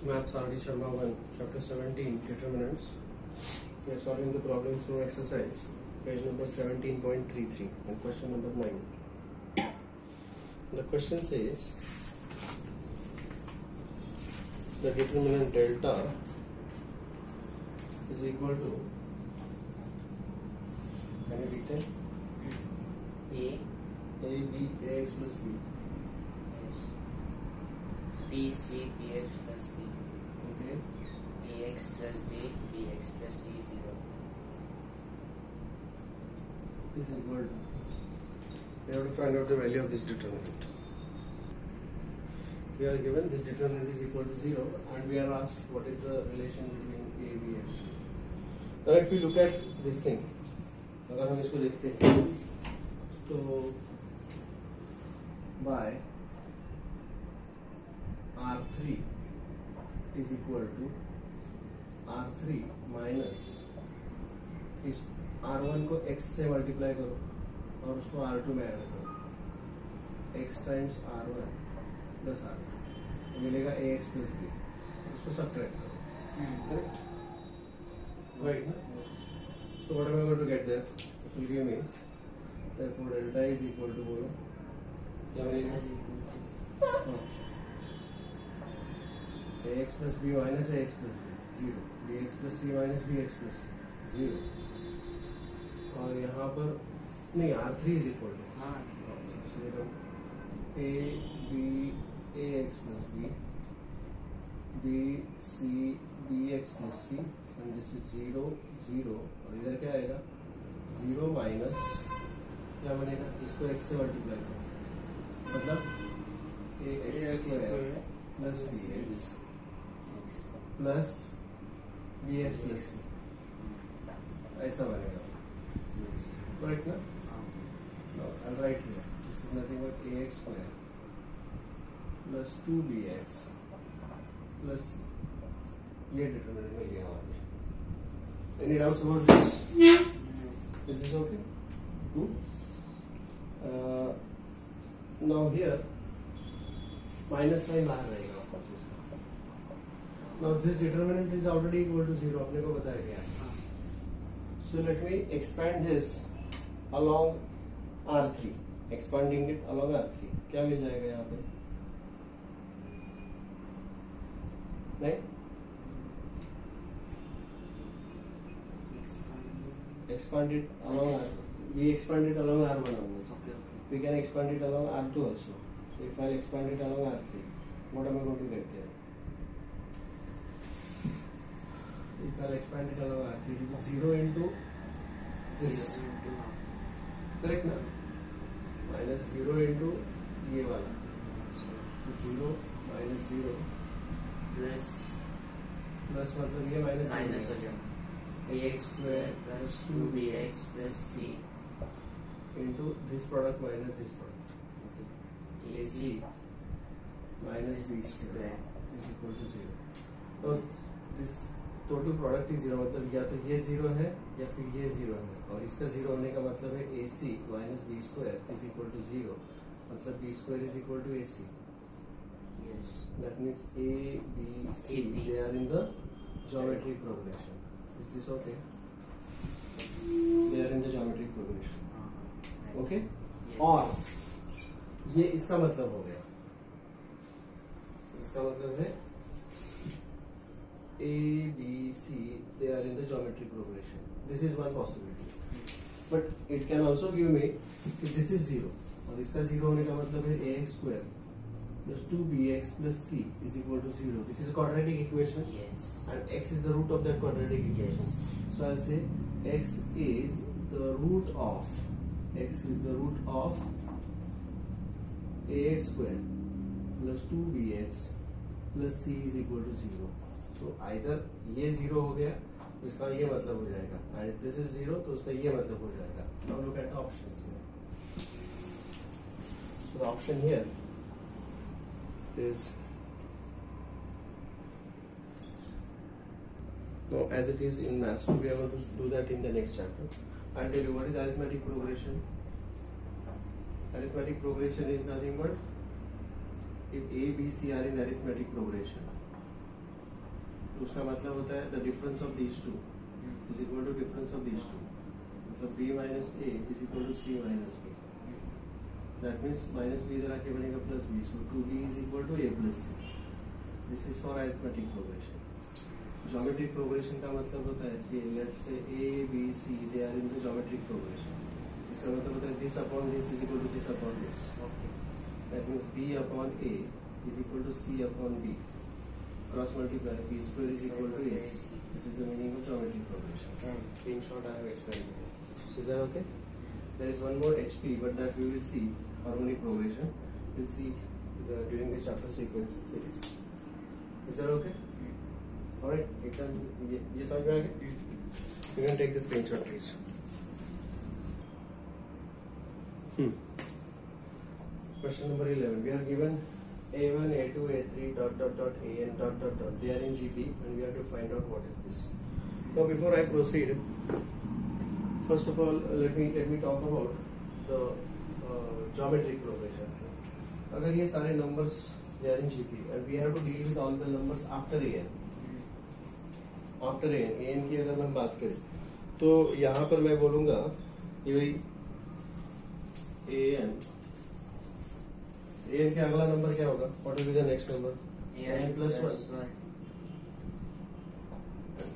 Maths R.D. Sharma 1, Chapter 17, Determinants. We are solving the problem through exercise, page number 17.33 and question number 9. The question says, the determinant delta is equal to, can you dictate? A, B, Ax plus B. B, C, Bx plus C. Okay. Ax plus B, Bx plus C 0. Is equal to. We have to find out the value of this determinant. We are given this determinant is equal to 0 and we are asked what is the relation between A, B and C. Now if we look at this thing, अगर हम इसको देखते हैं तो by R3 is equal to R3 minus इस R1 को X से multiply करो और उसको R2 में ऐड करो, X times R1 plus R2 तो मिलेगा AX प्लस B, उसको सब्ट्रैक्ट करो, करेक्ट? Right ना? So what am I going to get there? It will give me, therefore delta is equal to बोलो क्या मिलेगा? Ax plus B minus Ax plus B 0, Bx plus C minus Bx plus C 0 और यहाँ पर नहीं R3 is equal to A B Ax plus B B C Bx plus C and this is 0 0 और इधर क्या आएगा 0 minus क्या बनेगा इसको x से मल्टीप्लाई करो मतलब Ax square plus Bx plus Bx plus C ऐसा बनेगा करेक्ट ना? I'll write here this is nothing but Ax square plus 2Bx plus C ये डिटरमिनेंट मिल गया हमारे. Any doubts about this? Is this okay? Now here minus sign बाहर रहेगा of course इसका. Now this determinant is already equal to 0 अपने को बताया गया है. So let me expand this along R3. Expanding it along R3 क्या मिल जाएगा यहाँ पे? नहीं? Expand it along we expand it along R1 only. Okay. We can expand it along R2 also. So if I expand it along R3, what am I going to get there? If I expand it along R3, it will be 0 into this. Correct ना? Minus 0 into ये वाला. 0 minus 0 plus मतलब ये minus minus हो जाएगा Ax square plus 2Bx plus C into this product minus this product. okay. AC minus B square is equal to 0. तो this total product is 0 मतलब या तो ये 0 है या फिर ये 0 है और इसका 0 होने का मतलब है AC minus B square is equal to 0 मतलब B square is equal to AC. Yes. That means A, B, C they are in the geometric progression. Is this okay? They are in the geometric progression. Okay? Yes. और ये इसका मतलब हो गया. इसका मतलब है A, B, C they are in the geometric progression. This is one possibility. But it can also give me if this is 0 और इसका 0 होने का मतलब है ax square plus 2bx plus c is equal to 0. This is a quadratic equation. Yes. And x is the root of that quadratic equation. Yes. So I'll say x is the root of ax square plus 2bx plus c is equal to 0. So either ये 0 हो गया तो इसका ये मतलब हो जाएगा and if this is 0 तो उसका ये मतलब हो जाएगा. Now look at the options here. So the option here is no, as it is in maths 2 we are going to do that in the next chapter. I'll tell you what is arithmetic progression. Arithmetic progression is nothing but if A, B, C are in arithmetic progression तो उसका मतलब होता है the difference of these two is equal to difference of these two, मतलब b minus a is equal to c minus b. That means minus b इधर आके बनेगा plus b, so 2b is equal to a plus c। This is for arithmetic progression. Geometric progression का मतलब होता है see let's say a b c they are in the geometric progression. इसका मतलब होता है this upon this is equal to this upon this. That means b upon a is equal to c upon b, cross multiply b square is equal to ac। This is the meaning of geometric progression. In short, I have explained it. Is that okay? There is one more HP, but that we will see harmonic progression. We'll see during the chapter sequence series. Is that okay? All right. Exam. ये समझ में आ गया? You can take the screenshot, please. Question number 11. We are given A1, A2, A3, dot dot dot, AN dot dot dot. They are in GP, and we have to find out what is this. Now, before I proceed, first of all, let me talk about the geometric progression. अगर ये सारे numbers they are in GP and we have to deal with all the numbers after AN. After AN की अगर मैं बात करें तो यहाँ पर मैं बोलूँगा कि भाई AN के अगला नंबर क्या होगा? What will be the next number? AN plus 1.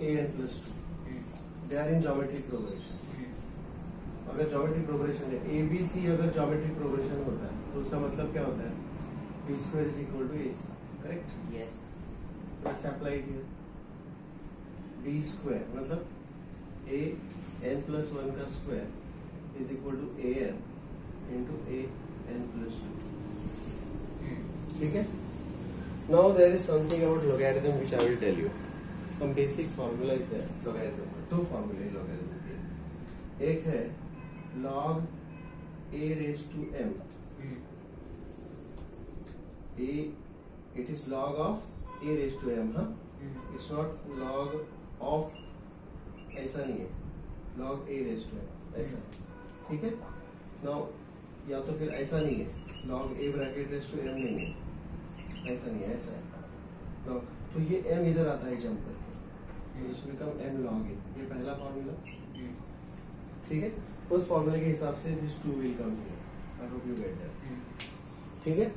AN plus 2. They are in geometric progression. अगर geometric progression है ABC, अगर geometric progression होता है तो उसका मतलब क्या होता है? B square is equal to AC. Correct? Yes. Let's apply it here. B square मतलब A n plus 1 का square is equal to AN into A n plus 2. ठीक है? Now there is something about logarithm which I will tell you. Some basic formula is there. Logarithm. दो formula logarithm के. एक है log a raised to m. It is log of a raised to m, हाँ? It's not log of, ऐसा नहीं है. Log a raised to m ऐसा है. ठीक है? Now या तो फिर ऐसा नहीं है. Log a bracket raised to m नहीं है. ऐसा नहीं है, ऐसा है. Now तो ये m इधर आता है जंप करके. This will become m log a. ये पहला फॉर्मूला. ठीक है? उस फॉर्मूले के हिसाब से this 2 will come here. I hope you get that. ठीक है?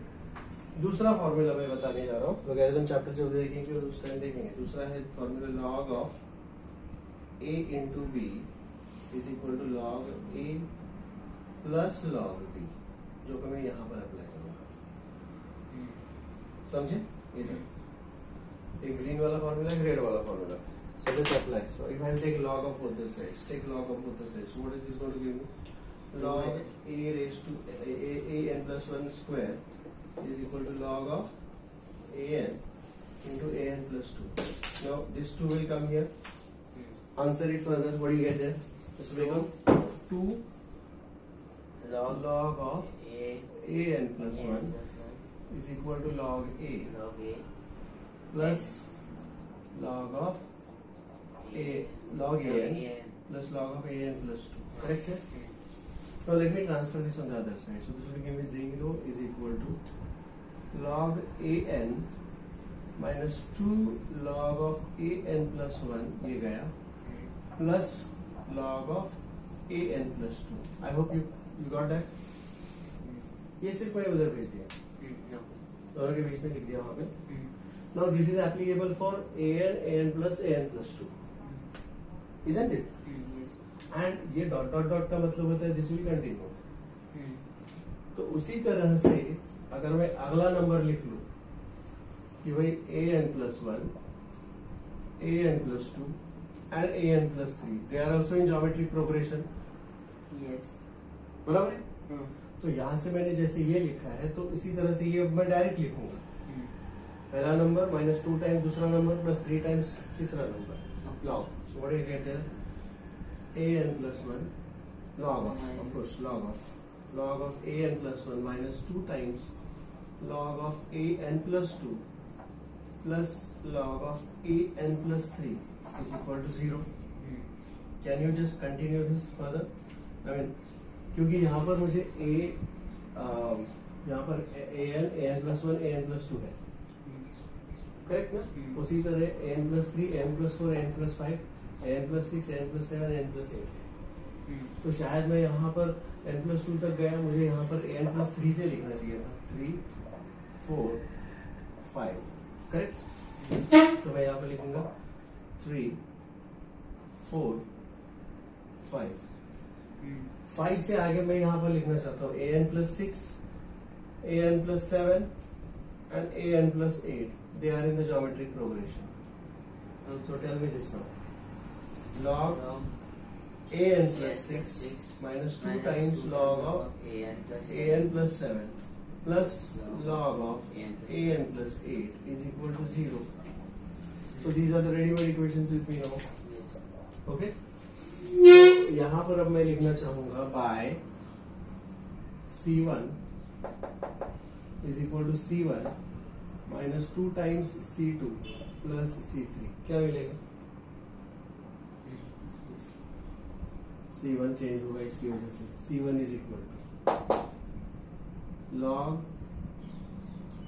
दूसरा फॉर्मूला मैं बताने जा रहा हूँ. लोगैरिथम चैप्टर जब देखेंगे उस टाइम देखेंगे. दूसरा है formula log of a into b is equal to log a plus log b, जो कि मैं यहाँ पर अप्लाई करूँगा. समझे? ये ग्रीन वाला फॉर्मूला है, रेड वाला formula. So let's apply. So if I take log of both the sides, take log of both the sides. So what is this going to give me? Log a raised to a n plus 1 square is equal to log of a n into a n plus 2. Now this 2 will come here. Answer it further. What do you get there? This will become 2 log of a n plus 1 is equal to log a plus log of log a n plus log of a n plus 2. Correct here? Now let me transfer this on the other side. So this will give me 0 is equal to log a n minus 2 log of a n plus 1 ये गया plus log of a n plus 2. I hope you got that. ये सिर्फ मैं उधर भेज दिया, दोनों के बीच में लिख दिया वहाँ पे. Now this is applicable for an plus an plus 2, isn't it? Yes. And ये dot dot dot का मतलब होता है this will continue. तो उसी तरह से अगर मैं अगला नंबर लिख लूं कि भाई an plus 1, an plus 2 and an plus 3, they are also in geometric progression. Yes. बराबर है? तो यहाँ से मैंने जैसे ये लिखा है तो इसी तरह से ये मैं डायरेक्ट लिखूंगा. पहला नंबर माइनस 2 टाइम्स दूसरा नंबर प्लस 3 टाइम्स तीसरा नंबर. Log. So what you get there? an plus 1 log of course log of an plus 1 minus 2 times log of an plus 2 plus log of an plus 3 is equal to 0. Can you just continue this further? I mean, क्योंकि यहाँ पर मुझे यहाँ पर an plus 1 an plus 2 है. Correct ना। उसी तरह n+3, n+4, n+5, n+6, n+7, n+8। तो शायद मैं यहाँ पर n+2 तक गया, मुझे यहाँ पर n+3 से लिखना चाहिए था, 3, 4, 5, करेक्ट। तो मैं यहाँ पर लिखूंगा 3, 4, 5। 5 से आगे मैं यहाँ पर लिखना चाहता हूँ an+6, an+7 and an+8. They are in the geometric progression. So tell me this now. Log an+6 minus 2 times log of an+7 plus log of an+8 is equal to 0. So these are the ready-made equations with me now. Okay. तो यहाँ पर अब मैं लिखना चाहूंगा by C1 is equal to C1 minus 2 times C2 plus C3. क्या मिलेगा? C1 change होगा इसकी वजह से। C1 is equal to log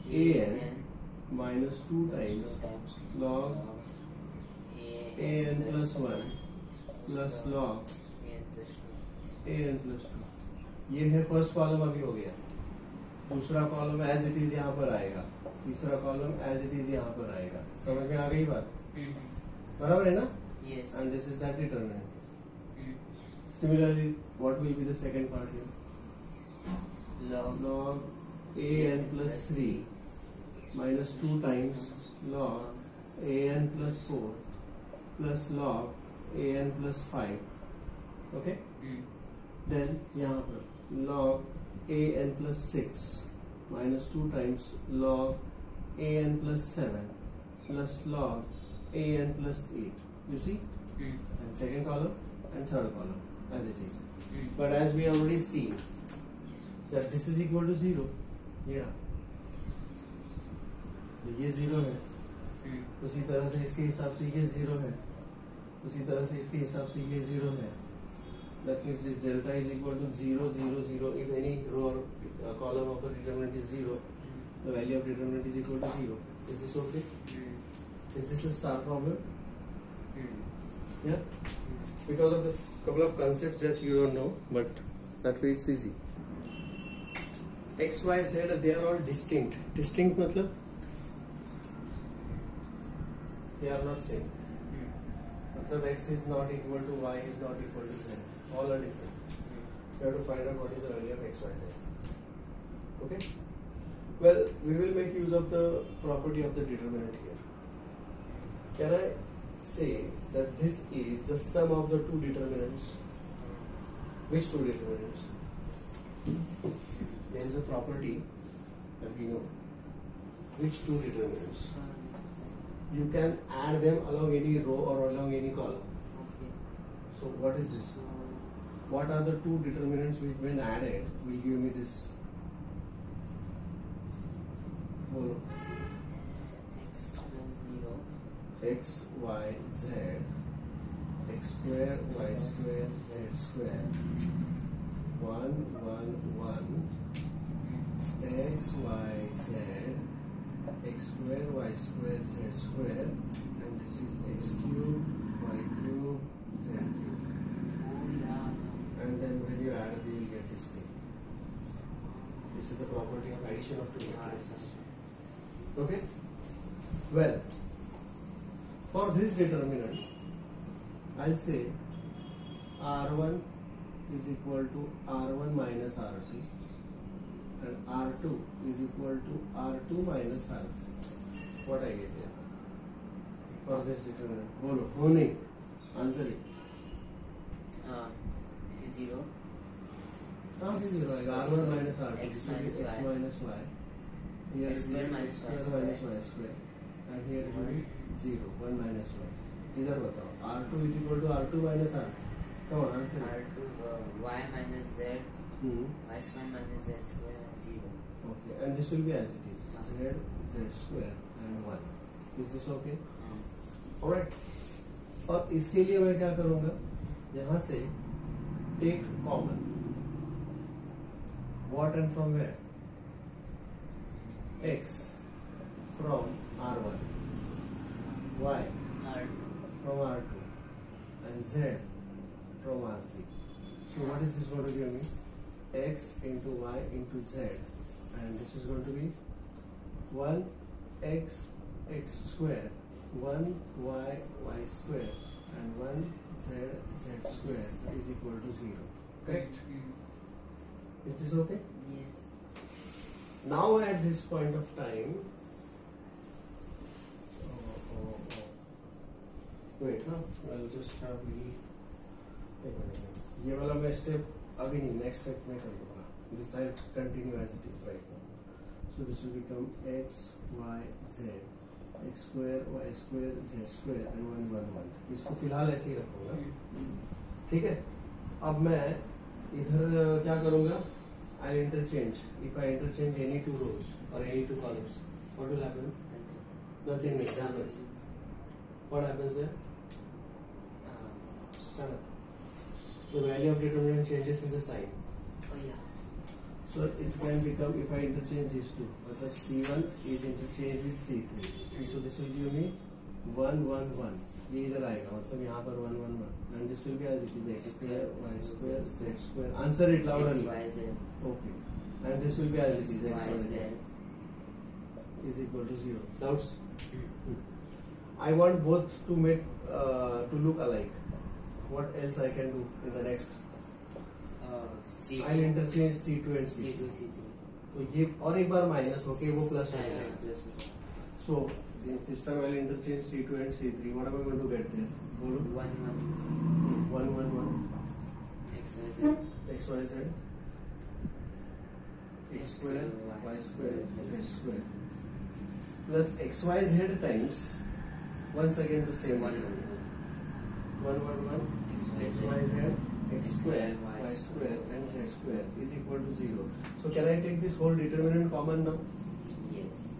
an minus 2 times log an plus 1 plus log an plus 2। ये है फर्स्ट कॉलम, अभी हो गया। दूसरा कॉलम एज इट इज यहाँ पर आएगा, तीसरा कॉलम एज इट इज यहाँ पर आएगा। समझ में आ गई बात? बराबर है ना? Yes. And this is that determinant. Similarly, what will be the second part here? Log an plus 3 minus 2 times log an plus 4 plus log an plus 5. Okay? Then यहाँ पर log an plus 6 minus 2 times log an plus 7 plus log an plus 8. You see? And second column and third column as it is. But as we already see that this is equal to 0. Yeah. ये 0 है, उसी तरह से इसके हिसाब से ये 0 है, उसी तरह से इसके हिसाब से ये 0 है। That means this delta is equal to 0, 0, 0. If any row or column of the determinant is 0, the value of determinant is equal to 0. Is this okay? Is this a star problem? Yeah? Because of the couple of concepts that you don't know, but that way it's easy. X, Y, Z, they are all distinct. Distinct matlab? They are not same. Matlab X is not equal to Y is not equal to Z. All are different. You have to find out what is the value of X, Y, Z. Okay? Well, we will make use of the property of the determinant here. Can I say that this is the sum of the two determinants? Which two determinants? There is a property that we know. Which two determinants? You can add them along any row or along any column. So what is this? What are the two determinants which when added will give me this? Bolo. X, Y, Z, X square, Y square, Z square, 1, 1, 1, X, Y, Z, X square, Y square, Z square, and this is X cube, Y cube, Z cube. And then when you add, you will get this thing. This is the property of addition of two matrices. Okay? Well, for this determinant, I'll say R1 is equal to R1 minus R2 and R2 is equal to R2 minus R3. What I get there? For this determinant. Bolo. No, nahi. Answer it. 0. हाँ 0 आएगा। R1 minus R2 X X minus Y. Here X square minus Y square. And here it will be 0, 1 minus 1. इधर बताओ R2 is equal to R2 minus R3. Come on, answer it. R2 Y minus Z Y square minus Z square 0. Okay, and this will be as it is. Z square and 1. Is this okay? Alright. और इसके लिए मैं क्या करूँगा? यहाँ से take common. What and from where? X from R1. y R2. from R2 and z from R3. So what is this going to give me? X into y into z, and this is going to be 1 x square, 1 y square, and 1 z square is equal to 0. Correct? Is this okay? Yes. Now at this point of time, wait, I'll just have ये वाला मैं step अभी नहीं, next step में कर लूँगा. This I'll continue as it is right now. So this will become x y z, x square y square z square and 1 1 1. इसको फिलहाल ऐसे ही रखूँगा. ठीक है. अब मैं इधर क्या करूँगा? I'll interchange. If I interchange any two rows or any two columns, what will happen? Nothing makes happens. What happens there? Stand up. The value of determinant changes in the sign. Oh yeah. So it can become, if I interchange these two, मतलब C1 is interchanged with C3. So this will give me 1 1 1. ये इधर आएगा, मतलब यहाँ पर 1 1 1. And this will be as it is x square y square z square. Answer it loudly. X, Y, Z. Okay. And this will be as it is x y z is equal to 0. Doubts? I want both to make to look alike. What else I can do in the next? C2. I'll interchange C2 and C3. C2, C3. तो ये और एक बार minus होके वो plus हो Yeah, जाएगा. plus one. So this time I'll interchange C2 and C3. What am I going to get there? बोलो. 1 1 1 1 X, Y, Z. x y z x square y square z square plus x y z times once again the same 1 1 1 1 x y z x square y square and z square is equal to 0. So can I take this whole determinant common now? Yes.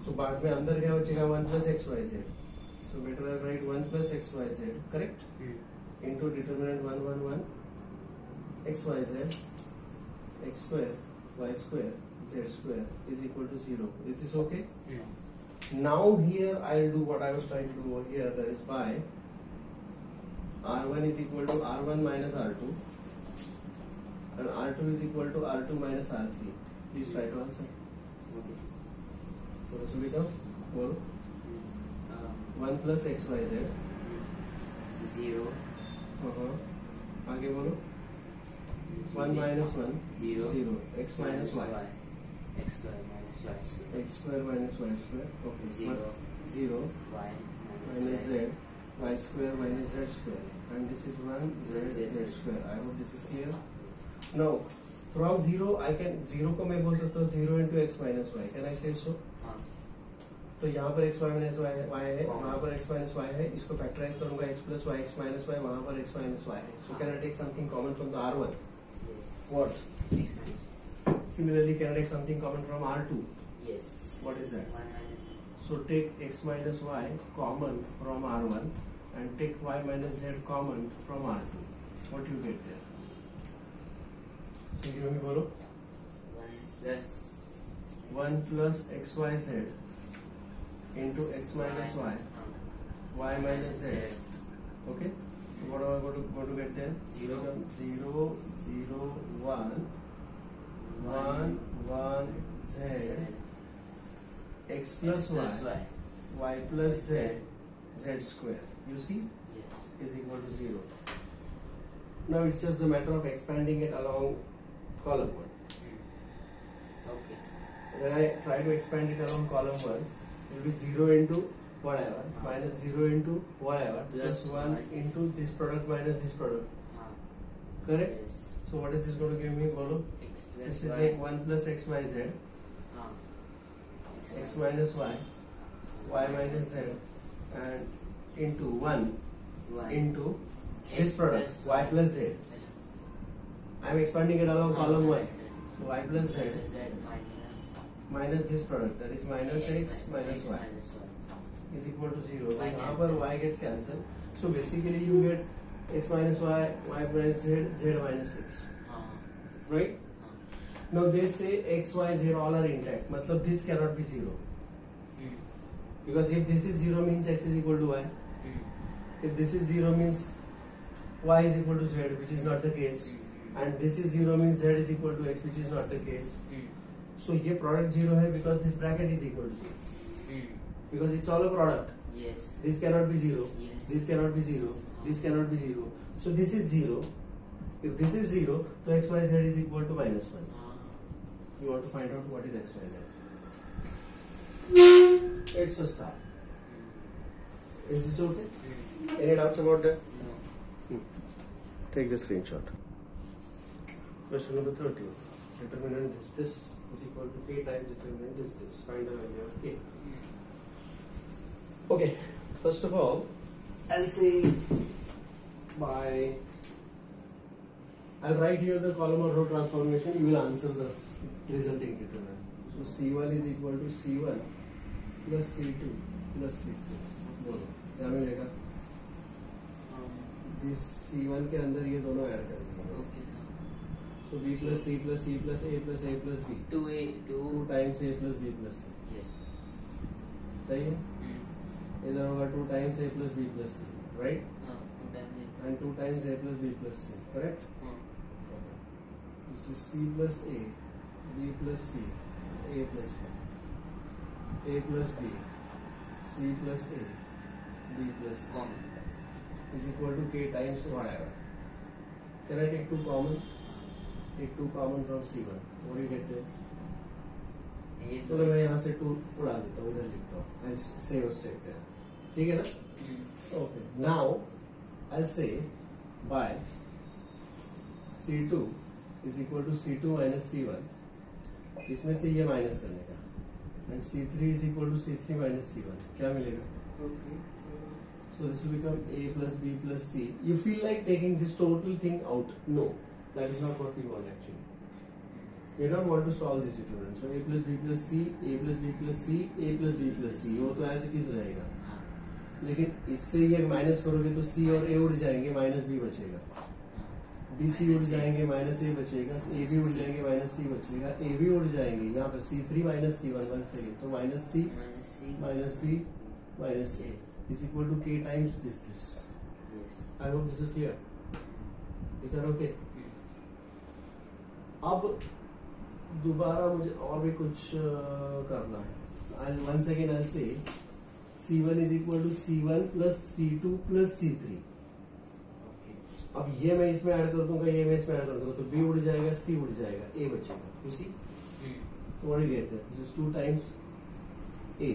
So बाद में अंदर क्या बचेगा 1 plus x y z. So better I write 1 plus x y z, correct? Into determinant 1 1 1 x y z x square y square z square is equal to 0. Is this okay? Now here I'll do what I was trying to do over here, that is by R1 is equal to R1 minus R2 and R2 is equal to R2 minus R3. Please try to answer. Okay. So this will become 4 1 plus x y z. 0. आगे बोलो. 1 minus 1 0. 0 x minus y X square minus Y square. x square minus y square. Okay. 0. 0 Y minus z y square minus z square, and this is 1 z square. I hope this is clear. Now from 0 I can 0 को मैं बोल सकता हूँ 0 into x minus y. Can I say so? हाँ. तो यहाँ पर x minus y है, वहाँ पर x minus y है. इसको फैक्टराइज करूँगा x plus y x minus y, वहाँ पर x minus y है. So can I take something common from the R1? Yes. What? X minus. Similarly, can I take something common from R2? Yes. What is that? 1 minus. So take x minus y common from R1 and take y minus z common from R2. What do you get there? So give me bolo. 1 plus. 1 plus xyz into x minus y, y minus z. Okay? So what am I going to get there? 0. 0 0 1 1 1 z x plus y y plus z z square. You see? Yes. Is equal to 0. Now it's just the matter of expanding it along column 1. Okay. When I try to expand it along column 1, it will be 0 into whatever minus 0 into whatever plus 1 into this product minus this product. Correct? Yes. So what is this going to give me? Bolo? X This plus is Y. like 1 plus xyz, x minus y, y minus z, and into 1 into this product y plus z. I am expanding it along column 1. So y plus z minus this product, that is minus x minus y is equal to 0. So यहाँ पर y gets cancelled. So basically you get x minus y, y minus z, z minus x. Right? Now they say x, y, z all are intact. मतलब this cannot be 0. because if this is 0 means x is equal to y. If this is 0 means y is equal to z, which is not the case, and this is 0 means z is equal to x, which is not the case. So ये product 0 है because this bracket is equal to 0, because it's all a product. Yes. This cannot be 0. Yes. This cannot be 0. This cannot be 0. So this is 0. If this is 0, so x y z is equal to minus 1. You want to find out what is x y z. It's a star. Is this okay? Any doubts about that? No. Take the screenshot. Question number 13. Determinant this is equal to k times determinant this. Find the value of k. Okay. First of all, I'll say I'll write here the column or row transformation. You will answer the resulting determinant. So C1 is equal to C1 plus C2 plus C3. बोलो क्या मिलेगा? This C1 के अंदर ये दोनों add कर दिए. So B plus C plus C plus A plus A plus B. 2 times A plus B plus C. Yes. सही है? इधर होगा 2 times A plus B plus C, right? And 2 times A plus B plus C, correct? Okay. This is C plus A, B plus C, A plus B, A plus B, C plus A, B plus C is equal to K times whatever. Can I take 2 common? Take 2 common from C1. What do you get there? चलो मैं यहाँ से 2 उड़ा देता हूँ, इधर लिखता हूँ. I'll save a step there. ठीक है ना? Okay. Now I'll say by C2 is equal to C2 minus C1. इसमें से ये माइनस करने का. And C3 is equal to C3 minus C1. क्या मिलेगा? So this will become A plus B plus C. You feel like taking this total thing out? No, that is not what we want actually. We don't want to solve this determinant. So A plus B plus C, A plus B plus C, A plus B plus C. वो तो as it is रहेगा. लेकिन इससे ये minus करोगे तो C और A उड़ जाएंगे, माइनस B बचेगा. B C उड़ जाएंगे, माइनस A बचेगा. A B उड़ जाएंगे, माइनस C बचेगा. A B उड़ जाएंगे. यहाँ पर C3 माइनस C1 1 सेकेंड. तो minus C minus B minus A is equal to K times this. Yes. I hope this is clear. Is that okay? अब दोबारा मुझे और भी कुछ करना है. Once again I'll say C1 is equal to C1 plus C2 plus C3. अब ये मैं इसमें ऐड कर दूंगा, ये मैं इसमें ऐड कर दूंगा, तो B उड़ जाएगा, C उड़ जाएगा, A बचेगा. You see? What do you get there? This is 2 times A.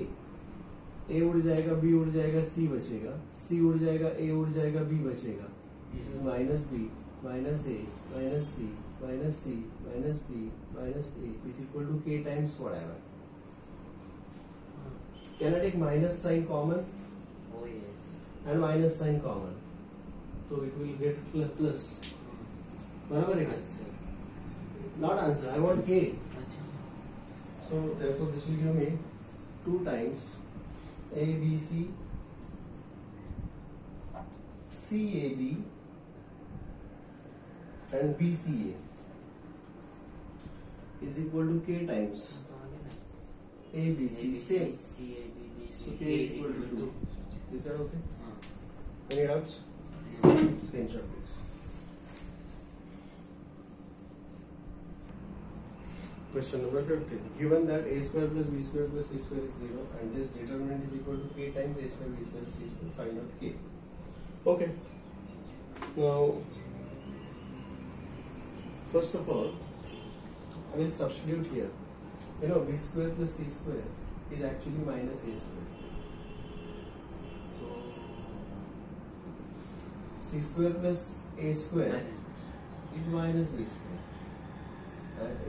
A उड़ जाएगा, B उड़ जाएगा, C बचेगा, C उड़ जाएगा, A उड़ जाएगा, B बचेगा. This is minus B minus A minus C minus C minus B minus A is equal to K times whatever. Can I take minus sign common? Oh yes. And minus sign common. So it will get plus. बराबर है क्या? Not answer. I want K. So therefore this will give me 2 times ABC CAB and BCA is equal to K times ABC. Same. So K is equal to 2. Is that okay? Any doubts? Screenshot please. Question number 15. Given that a square plus b square plus c square is 0 and this determinant is equal to k times a square b square c square, find out k. Okay. Now, first of all, I will substitute here. You know, b square plus c square is actually minus a square. C square plus a square is minus b square.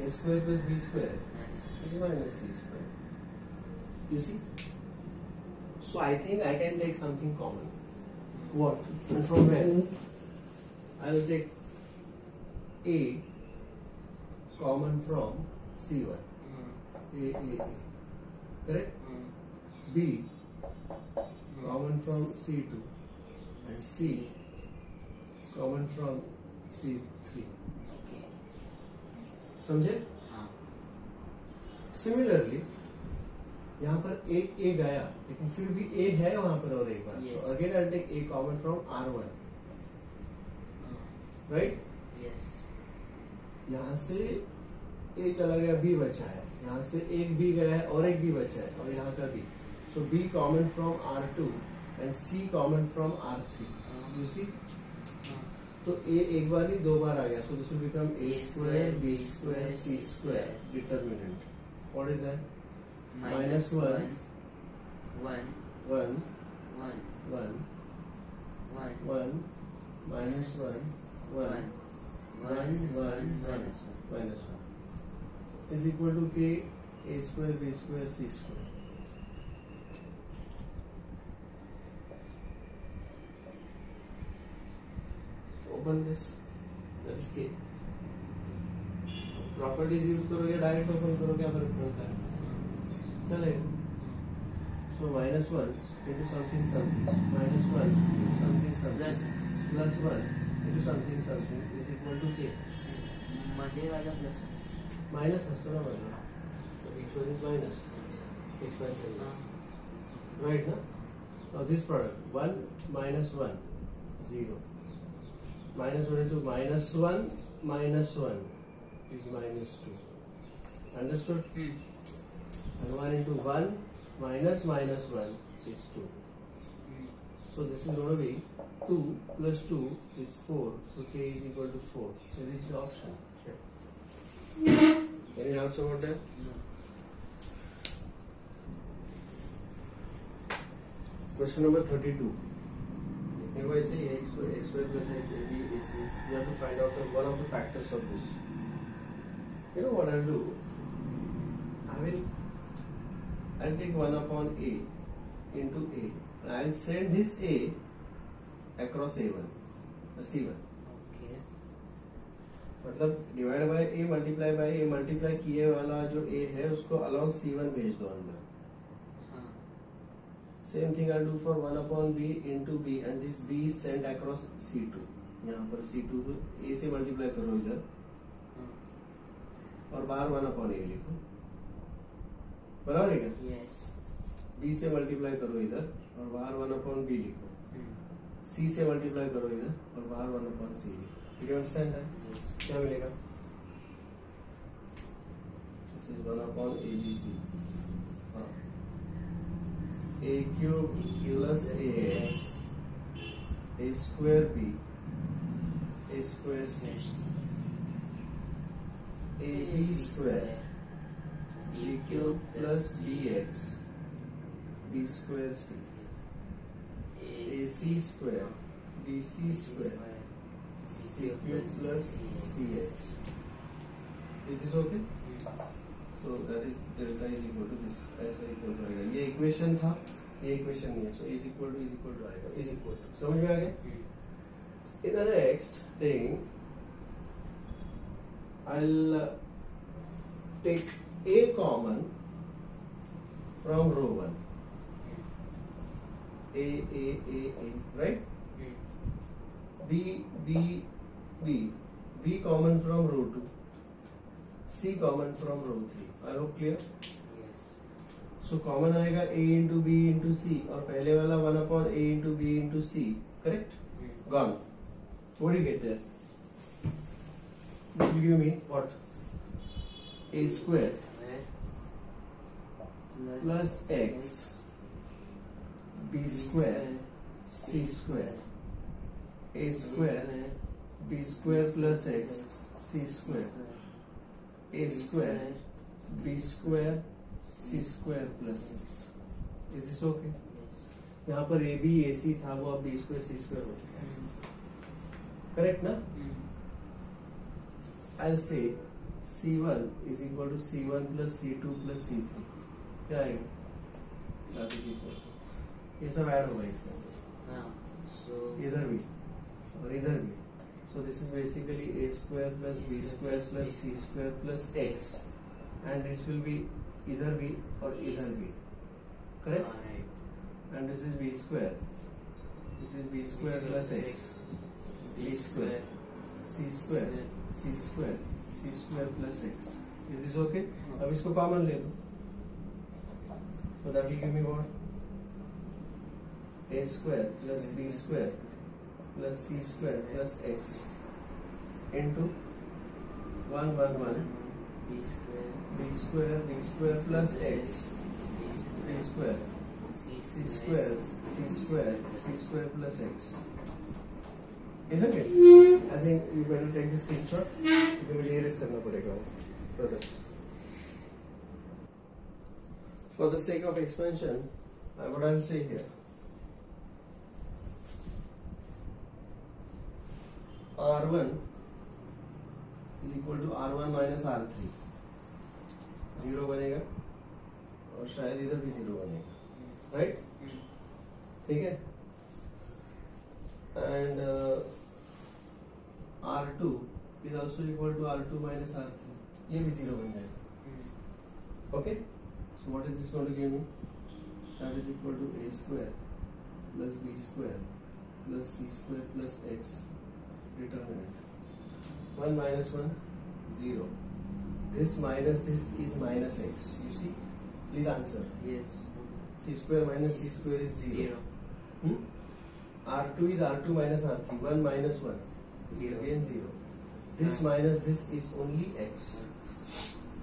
A square plus b square is minus c square. You see? So I think I can take something common. What? And from where? I'll take a common from c1. A. Correct? B common from c2 and c common from c3. समझे? Similarly, यहाँ पर एक ए गया, लेकिन फिर भी ए है वहां पर और एक बार. Yes. So again I'll take a common from R1, right? Yes. यहाँ से ए चला गया, बी बचा है. यहाँ से एक बी गया है और एक बी बचा है, और यहाँ का B. So B common from R2 and C common from R3. You see? तो a एक बार नहीं 2 बार आ गया. So this will become a square b square c square. Determinant. What is that? Minus 1 1 1 1 1 1 1 minus 1 1 1 1 minus 1 is equal to k a square b square c square. Open this. That is k. Properties use करो या direct open करो, क्या फर्क पड़ता है? चलेगा. So minus 1 into something something minus 1 into something something plus 1 into something something is equal to k. मध्ये वाला प्लस माइनस असतो ना मध्ये, so each one is minus expansion, right? ना. Now this product 1 minus 1 0 minus 1 into minus 1 minus 1 is minus 2. Understood? And 1 into 1 minus minus 1 is 2. So this is going to be 2 plus 2 is 4. So k is equal to 4. This is the option. Check. Any doubts about that? No. Question number 32. If I say x square plus x a b a c, you have to find out one of the factors of this. You know what I'll do? I'll take 1 upon a into a, and I'll send this a across a1, c1. Okay. मतलब divide by a multiply by a multiply किए वाला जो a है उसको along c1 भेज दो अंदर. Same thing I'll do for 1 upon b into b, and this b is sent across c2. यहाँ पर c2 को a से मल्टीप्लाई करो इधर, और बाहर 1 upon a लिखो. बराबर है क्या? Yes. b से मल्टीप्लाई करो इधर और बाहर 1 upon b लिखो. c से मल्टीप्लाई करो इधर और बाहर 1 upon c लिखो. Did you understand that? Yes. क्या मिलेगा? This is 1 upon a b c. A cube plus ax, a square b, a square c, a b square, b cube plus bx, b square c, a c square, bc square, c cube plus cx. Is this okay? So that is delta is equal to this, ऐसा equal to आएगा. ये equation था, ये equation नहीं है. So is equal to आएगा, is equal to. समझ में आ गया? In the next thing, I'll take a common from row 1. A, right? B common from row 2. C common from row 3. I hope clear? Yes. So common आएगा a into b into c, और पहले वाला 1 upon a into b into c. Correct? Gone. What do you get there? This will give me what? A square plus x, b square, c square, a square, b square plus x, c square, a square, b square, c square plus x. Is this okay? यहाँ पर a b a c था, वो अब b square c square हो चुका है. Correct ना? I'll say c1 is equal to c1 plus c2 plus c3. क्या आएगा? That is equal. ये सब ऐड होगा इसके अंदर. So इधर भी और इधर भी. So this is basically a square plus b square plus c square plus x, and this will be इधर भी और इधर भी. Correct? And this is b square. This is b square plus x, b square, c square, c square, c square plus x. Is this okay? अब इसको common ले लो. So that will give me what? A square plus b square plus c square plus x into 1 1 1 b square b square plus x b square c c square c square plus x. Isn't it? I think you better take this screenshot क्योंकि मुझे erase करना पड़ेगा further. For the sake of expansion, what I will say here, R1 is equal to R1 minus R3. 0 बनेगा और शायद इधर भी 0 बनेगा, right? ठीक है? And R2 is also equal to R2 minus R3. ये भी 0 बन जाएगा. Okay? So what is this going to give me? That is equal to a square plus b square plus c square plus x. Determinant. 1 minus 1, 0. This minus this is minus x. You see? Please answer. Yes. C square minus c square is 0. R2 is R2 minus R3. 1 minus 1 is 0. again 0. This minus this is only x.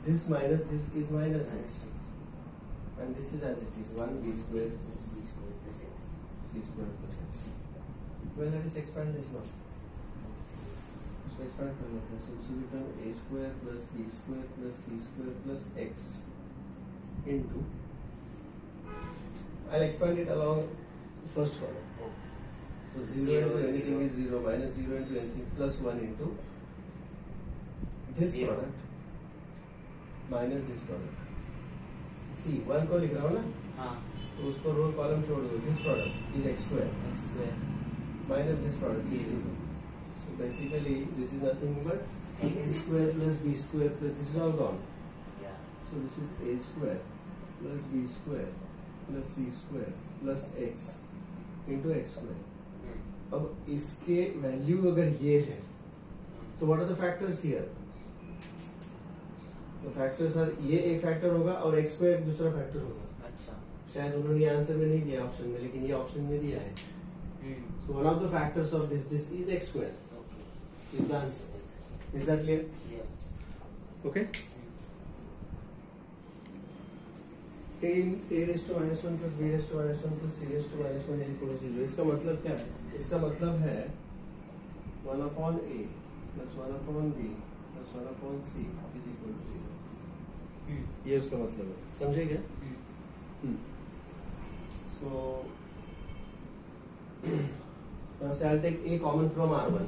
This minus this is minus x. And this is as it is 1 b square c square plus x. c square plus x. Well, let us expand this now. So expand कर लेते हैं. So this will become a square plus b square plus c square plus x into. I'll expand it along first column. So 0 into anything is 0, minus 0 into anything plus 1 into this product minus this product. See, 1 को लिख रहा हूँ ना, हाँ, तो उसको row column छोड़ दो. This product is x square x square minus this product is 0. So basically this is nothing but x square plus b square plus this is all gone. yeah. So this is a square plus b square plus c square plus x into x square. अब इसके value अगर ये है तो what are the factors here? The factors are, ये एक factor होगा और x स्क्वायर दूसरा फैक्टर होगा. अच्छा. शायद उन्होंने आंसर में नहीं दिया ऑप्शन में, लेकिन ये ऑप्शन में दिया है. So one of the factors of this is x square. Okay. Is the answer? Is that clear? Yeah. Okay. A raised to minus 1 plus b raised to minus 1 plus c raised to minus 1 is equal to 0. इसका मतलब क्या है? इसका मतलब है 1 upon a plus 1 upon b plus 1 upon c is equal to 0. ये उसका मतलब है. समझे क्या? So यहाँ से I'll take a common from R1.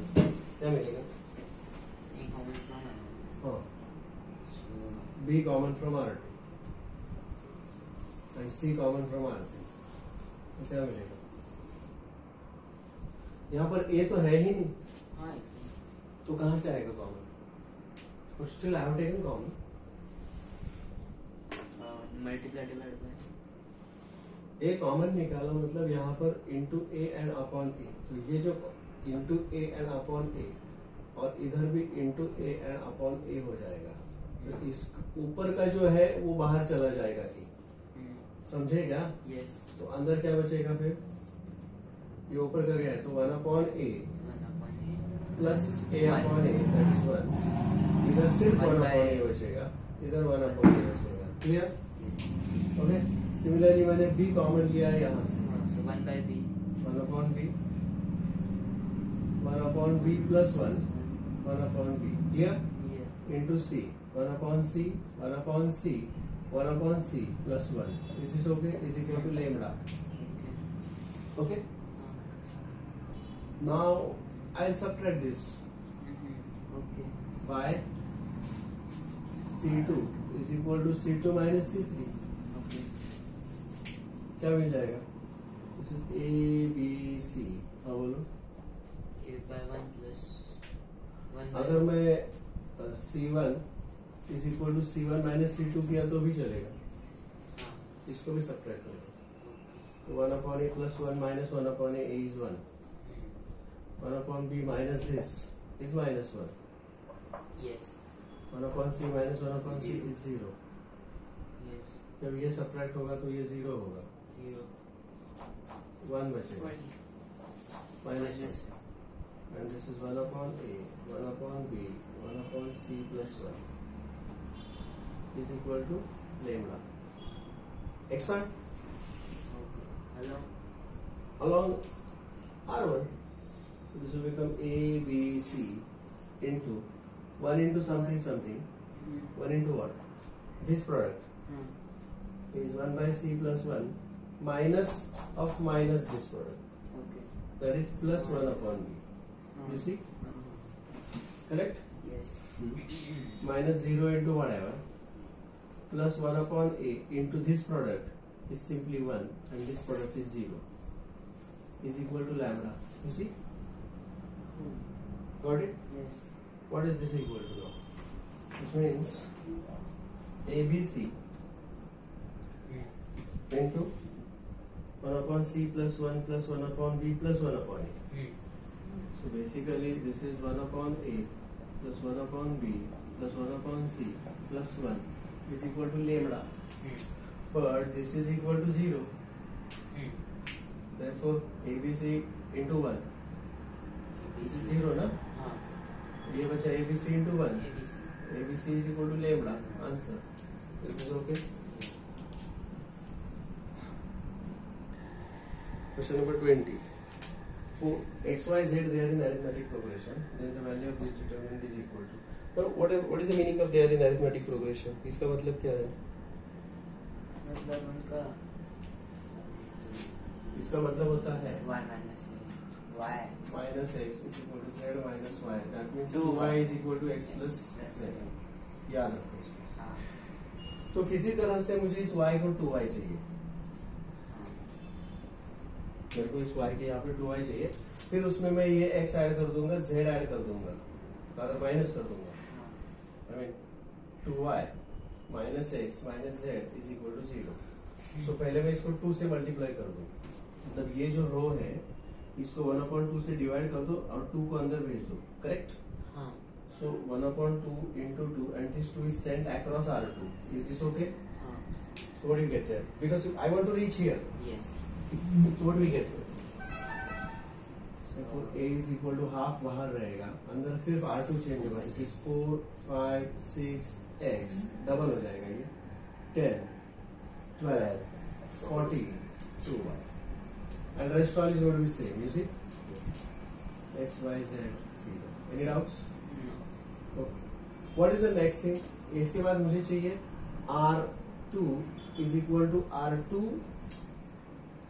क्या मिलेगा? A common from R1. हाँ. So B common from R2 and C common from R3. तो क्या मिलेगा? यहाँ पर A तो है ही नहीं, हाँ, exactly. तो कहाँ से आएगा common? But still I have taken common. Multiply divided by. A common निकाला मतलब यहाँ पर into A and upon A. तो ये जो into A and upon A और इधर भी into A and upon A हो जाएगा. तो इस ऊपर का जो है वो बाहर चला जाएगा A. समझेगा? Yes. तो अंदर क्या बचेगा फिर? ये ऊपर का गया है तो 1 upon A 1 upon A. Plus A upon A that is 1. इधर सिर्फ 1 upon A बचेगा, इधर 1 upon A बचेगा. क्लियर? ओके. सिमिलरली मैंने B कॉमन लिया है यहाँ से. So 1 by B. 1 upon B 1 upon B plus 1 1 upon B. Clear? Yeah. Into C 1 upon C 1 upon C 1 upon C plus 1. Is this okay? Is equal to lambda. Okay. Okay? Now I'll subtract this Okay. by C2 is equal to C2 minus C3. Okay. क्या मिल जाएगा? This is A B C. हाँ बोलो. A by 1 plus 1 by. अगर मैं C1 is equal to C1 minus C2 किया तो भी चलेगा. हाँ. इसको भी सब्ट्रैक्ट करो. Okay. तो 1 upon A plus 1 minus 1 upon A is 1. 1 upon B minus this is minus 1. Yes. 1 upon C minus 1 upon C Zero. is 0. Yes. जब ये सब्ट्रैक्ट होगा तो ये 0 होगा, 0 1 बचेगा, 1 minus minus and this is 1 upon a 1 upon b 1 upon c plus 1 is equal to lambda expand okay hello along r1. So this will become a b c into 1 into something something 1 into what, this product is 1 by c plus 1 minus of minus this product, okay that is plus 1 upon b. You see, correct? yes Minus 0 into whatever plus 1 upon a into this product is simply 1 and this product is 0 is equal to lambda. You see, got it? yes What is this equal to now? It means ABC into 1 upon c plus 1 plus 1 upon b plus 1 upon a. So basically this is 1 upon a plus 1 upon b plus 1 upon c plus 1 is equal to lambda. But this is equal to 0. Therefore ABC into 1. This is 0 ना? हाँ ये बचा ABC into 1. ABC ABC is equal to lambda. Answer. This is okay. Question number 20. For x, y, z they are in arithmetic progression, then the value of this determinant is equal to. Now what is the meaning of they are in arithmetic progression? इसका मतलब क्या है? मतलब उनका इसका मतलब होता है 1 minus y minus x is equal to z minus y. That means 2y 2y is equal to x plus z. याद रखो इसको. हाँ तो किसी तरह से मुझे इस y को 2y चाहिए. मेरे को इस y के यहाँ पे 2y चाहिए. फिर उसमें मैं ये x ऐड कर दूंगा, z ऐड कर दूंगा, rather माइनस कर दूंगा. I mean 2y minus x minus z is equal to 0. So पहले मैं इसको 2 से मल्टीप्लाई कर दूं. मतलब ये जो रो है इसको 1/2 से डिवाइड कर दो और 2 को अंदर भेज दो. करेक्ट? हाँ So 1/2 into 2 and this 2 is sent across R2. Is this okay? हाँ So what do you get there? Because I want to reach here. yes So what do we get there? Therefore a is equal to half बाहर रहेगा, अंदर सिर्फ R2 change होगा. This is 4, 5, 6 x double हो जाएगा ये 10, 12, 40, 2y and rest all is going to be same. You see, x, y, z 0. Any doubts? no Okay. What is the next thing? इसके बाद मुझे चाहिए R2 is equal to R2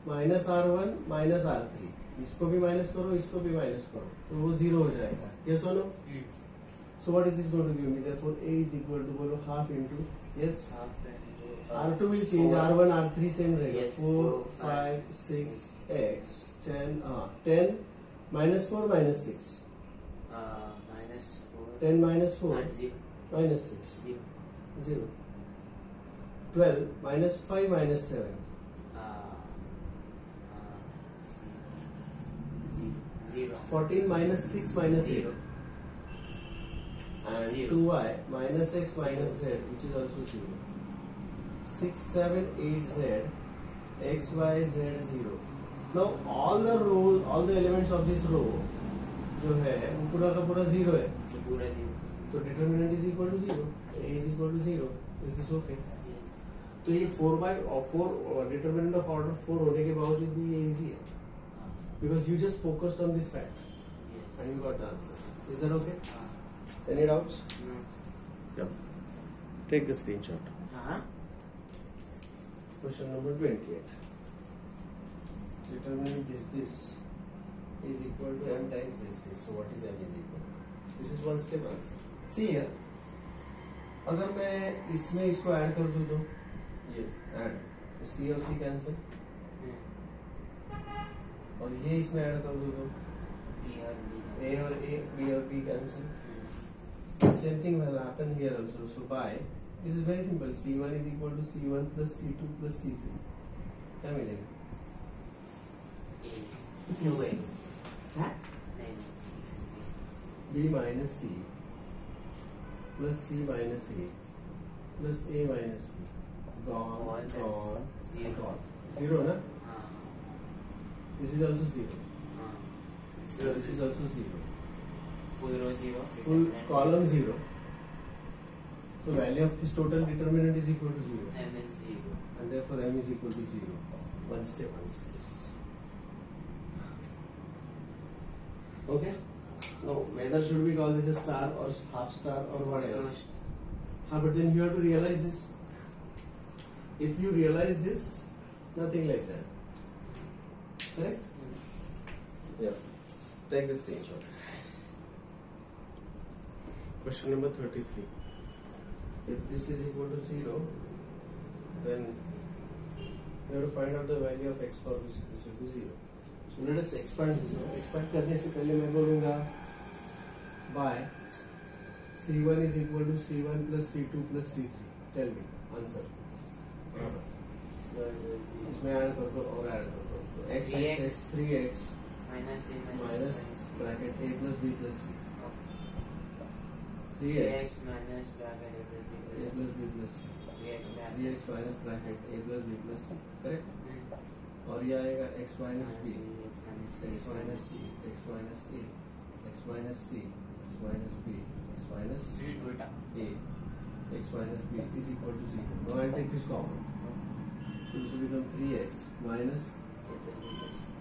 minus R1 minus R3. इसको भी minus करो, इसको भी minus करो, तो वो 0 हो जाएगा. Yes or no? So what is this going to give me? Therefore a is equal to बोलो half into yes. half and R2 will change, R1 R3 same रहेगा. Yes, 4, 4, 5, 6 x 10 minus 4 minus 6. minus 4 10 minus 4 and 0 minus 6 0 0. 12 minus 5 minus 7 0 14 minus 6 minus 8 0 and 0. 2y minus x minus z which is also 0. 6 7 8 z x y z 0. Now all the rows, all the elements of this row जो है वो पूरा का पूरा 0 है, तो पूरा 0 तो determinant is equal to 0, a is equal to 0. Is this okay? yes तो ये 4 डिटरमिनेंट ऑफ ऑर्डर 4 होने के बावजूद भी ये इजी है because you just focused on this fact yes and you got the answer. Is that okay? Any doubts? no Yeah. Take the screenshot. हाँ Question number 28. Determinant is this is equal to m times this. So what is m is equal to? This is one step answer. See here. अगर मैं इसमें इसको add कर दूँ तो ये add, तो c और c कैंसिल, और ये इसमें ऐड कर दूँ तो B और B a और a, b और b cancel. Same thing will happen here also. So by this is very simple. C1 is equal to C1 plus C2 plus C3. क्या मिलेगा? A 2A हाँ? नहीं B minus C plus C minus A plus A minus B. gone, Zero. gone. Zero, na? This is also zero. So this is also zero. Full row zero. Full column zero. So value of this total determinant is equal to zero. M is zero. And therefore m is equal to zero. One step answer. Okay? Now whether should we call this a star or half star or whatever. But then you have to realize this. If you realize this, nothing like that. Correct? Yeah. Take the screenshot. Question number 33. If this is equal to 0, then you have to find out the value of x for which this will be 0. So let us expand this. Expand करने से पहले मैं बोलूँगा by C1 is equal to C1 plus C2 plus C3. Tell me answer. इसमें add कर दो और add कर दो. तो x 3x minus bracket a plus b plus c. 3x minus bracket a plus b plus c. 3x minus bracket a plus b plus c. Correct? और ये आएगा x minus b, x minus c, x minus a, x minus c, x minus b, x minus a, x minus b is equal to 0. Now I'll take this common. So this will become 3x minus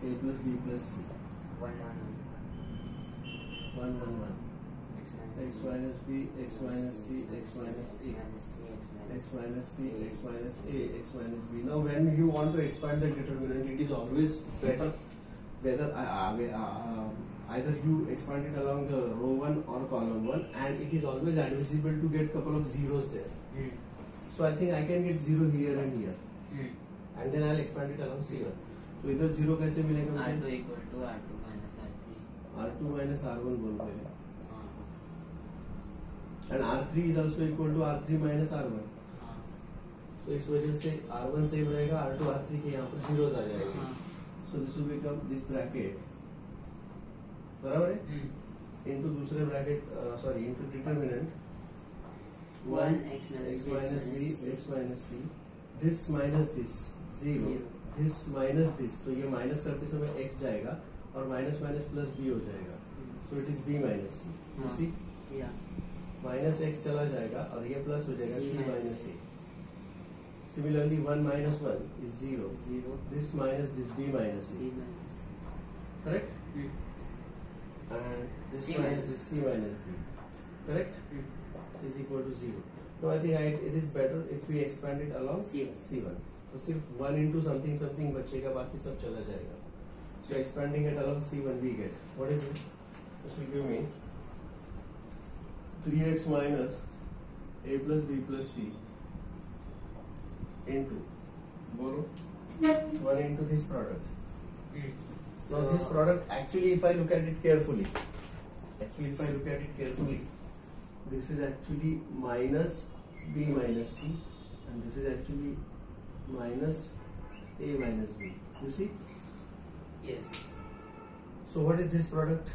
a plus b plus c. 1 1 1. X minus b, x minus c, x minus a, x minus c, x minus a, x minus b. Now when you want to expand the determinant, it is always better whether either you expand it along the row 1 or column 1, and it is always advisable to get couple of zeros there. So I think I can get 0 here and here, and then I'll expand it along C1. तो इधर 0 कैसे मिलेगा मुझे? R2 equal to R2 minus R3. R2 minus R1 बोल पहले. And R3 is also equal to R3 minus R1. तो इस वजह से R1 सेम रहेगा, R2 R3 के यहाँ पर zeros आ जाएंगे. So this will become this bracket. बराबर है? Into दूसरे bracket, into determinant 1 x minus b, x minus c. This minus this 0. This minus this, तो ये माइनस करते समय x जाएगा और माइनस माइनस प्लस b हो जाएगा. So it is b minus c. You see? Minus x चला जाएगा और ये प्लस हो जाएगा c minus a. Similarly, 1 minus 1 is 0. This minus this b minus a. Correct? And this minus this c minus b. Correct? Is equal to 0. So I think it is better if we expand it along C1. तो सिर्फ 1 into something something बचेगा, बाकी सब चला जाएगा. So expanding it along C1 we get, what is it? This will give me 3x minus a plus b plus c into borrow 1 into this product. Now this product, actually if I look at it carefully, this is actually minus b minus c, and this is actually minus a minus b. You see? Yes. So what is this product?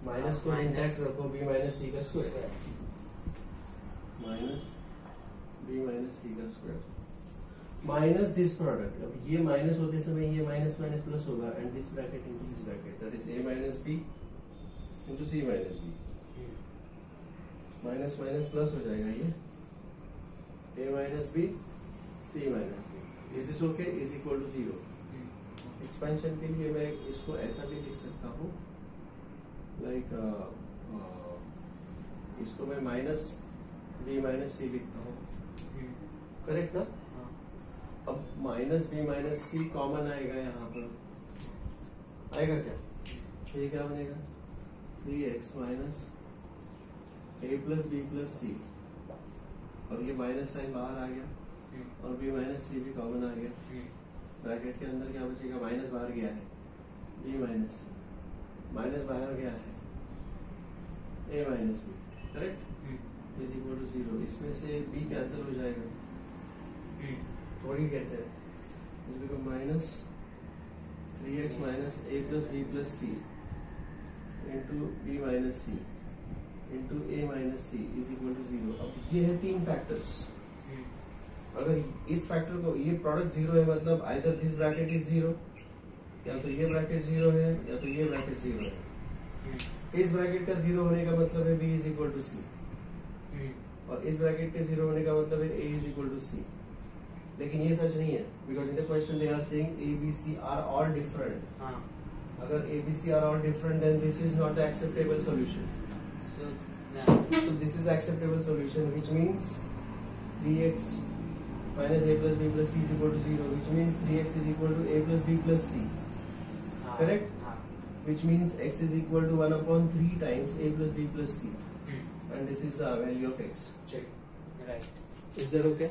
Minus को intact रखो, b minus c का square. Minus b minus c का square. Minus this product. अब ये minus होते समय ये minus minus plus होगा, and this bracket into this bracket. That is a minus b into c minus b. Minus minus plus हो जाएगा ये. A minus b, c minus b. Is this okay? Is equal to 0. Expansion के लिए मैं इसको ऐसा भी लिख सकता हूँ, like इसको मैं minus b minus c लिखता हूँ. Correct ना? अब minus b minus c common आएगा यहाँ पर. आएगा क्या? ये क्या बनेगा? 3x minus a plus b plus c, और ये माइनस साइन बाहर आ गया और b माइनस c भी कॉमन आ गया. ब्रैकेट के अंदर क्या बचेगा? माइनस बाहर गया है, b माइनस c, माइनस बाहर गया है, a minus b. Correct? Is equal to 0. इसमें से b कैंसिल हो जाएगा. थोड़ी कहते हैं इस become minus 3x minus a plus b plus c into b minus c into a minus c is equal to 0. अब ये है तीन फैक्टर्स. अगर इस फैक्टर को, ये प्रोडक्ट जीरो है मतलब either this bracket is zero, या तो ये ब्रैकेट जीरो है या तो ये ब्रैकेट जीरो है। इस ब्रैकेट का जीरो होने का मतलब है b इज इक्वल टू सी, और इस ब्रैकेट के जीरो होने का मतलब है a is equal to c. लेकिन ये सच नहीं है, because in the question they are saying a b c are all different. अगर a b c are all different then this is not the acceptable solution. So this is the acceptable solution, which means 3x minus a plus b plus c is equal to 0, which means 3x is equal to a plus b plus c. Correct? Which means x is equal to 1 upon 3 times a plus b plus c. And this is the value of x. Check. Right. Is that okay?